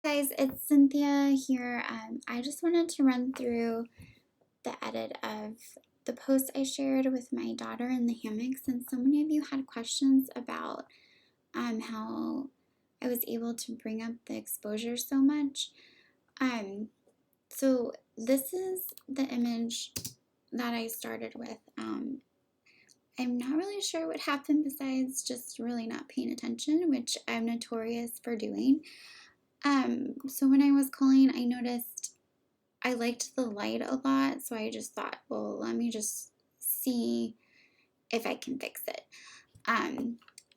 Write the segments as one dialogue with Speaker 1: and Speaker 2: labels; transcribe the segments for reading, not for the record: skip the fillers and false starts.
Speaker 1: Guys, it's Cynthia here. I just wanted to run through the edit of the post I shared with my daughter in the hammock, since so many of you had questions about how I was able to bring up the exposure so much. So this is the image that I started with. I'm not really sure what happened besides just really not paying attention, which I'm notorious for doing. So when I was culling, I noticed I liked the light a lot, so I just thought, well, let me just see if I can fix it.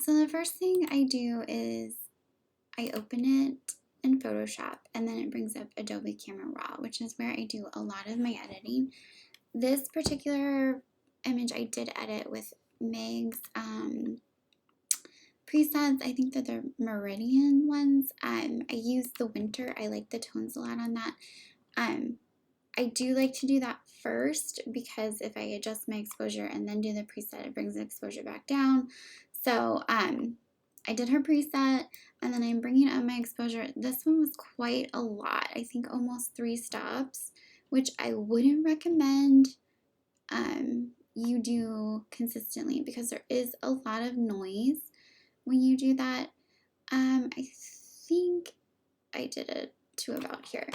Speaker 1: So the first thing I do is I open it in Photoshop, and then it brings up Adobe Camera Raw, which is where I do a lot of my editing. This particular image I did edit with Meg's presets. I think they're the Meridian ones. I use the winter. I like the tones a lot on that. I do like to do that first, because if I adjust my exposure and then do the preset, it brings the exposure back down. So I did her preset, and then I'm bringing up my exposure. This one was quite a lot. I think almost 3 stops, which I wouldn't recommend you do consistently, because there is a lot of noise when you do that. I think I did it to about here.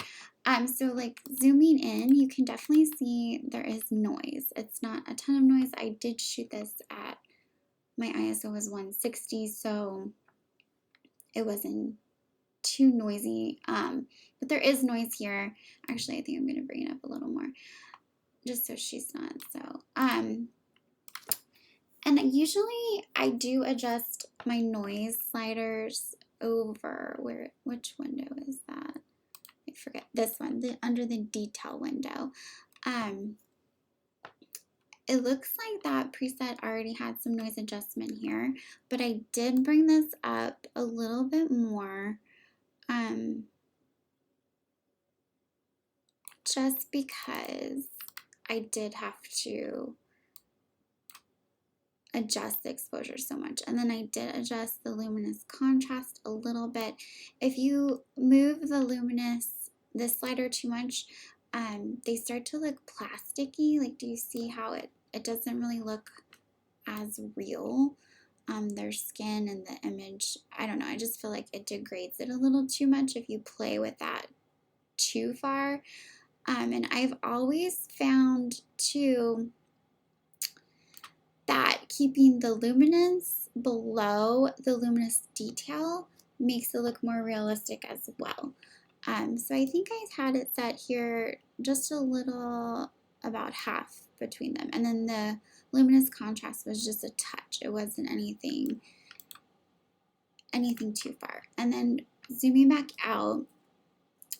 Speaker 1: So like zooming in, you can definitely see there is noise. It's not a ton of noise. I did shoot this at, my ISO was 160, so it wasn't too noisy. But there is noise here. Actually, I think I'm gonna bring it up a little more, just so she's not so. And usually I do adjust my noise sliders over which window is that? I forget, this one, under the detail window. It looks like that preset already had some noise adjustment here, but I did bring this up a little bit more, just because I did have to adjust the exposure so much. And then I did adjust the luminous contrast a little bit. If you move the slider too much, they start to look plasticky. Like, do you see how it doesn't really look as real? Their skin and the image, I don't know, I just feel like it degrades it a little too much if you play with that too far. And I've always found too that keeping the luminance below the luminous detail makes it look more realistic as well. So I think I had it set here just a little, about half between them. And then the luminous contrast was just a touch. It wasn't anything too far. And then zooming back out,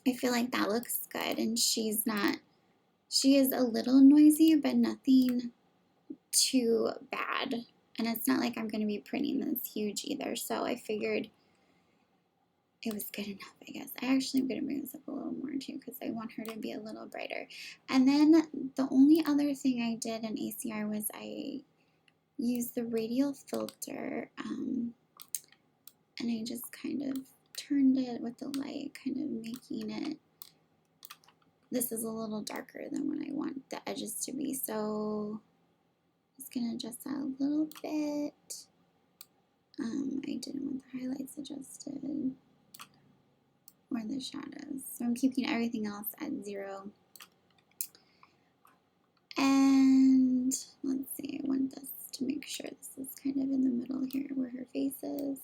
Speaker 1: I feel like that looks good. And she is a little noisy, but nothing too bad. And it's not like I'm going to be printing this huge either, so I figured it was good enough, I guess. I actually am going to bring this up a little more too, because I want her to be a little brighter. And then the only other thing I did in ACR was I used the radial filter, and I just kind of turned it with the light, kind of making it, this is a little darker than what I want the edges to be, so just gonna adjust that a little bit. I didn't want the highlights adjusted or the shadows, so I'm keeping everything else at 0. And let's see, I want this to make sure this is kind of in the middle here where her face is.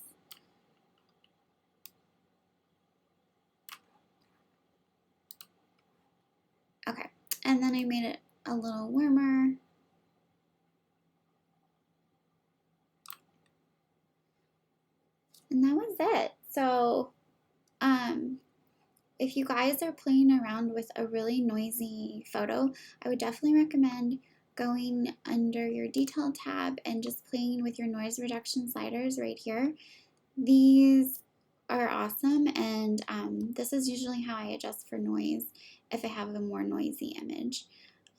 Speaker 1: Okay, and then I made it a little warmer. And that was it. So, if you guys are playing around with a really noisy photo, I would definitely recommend going under your detail tab and just playing with your noise reduction sliders right here. These are awesome, and this is usually how I adjust for noise if I have a more noisy image.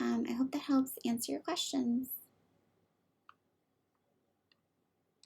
Speaker 1: I hope that helps answer your questions.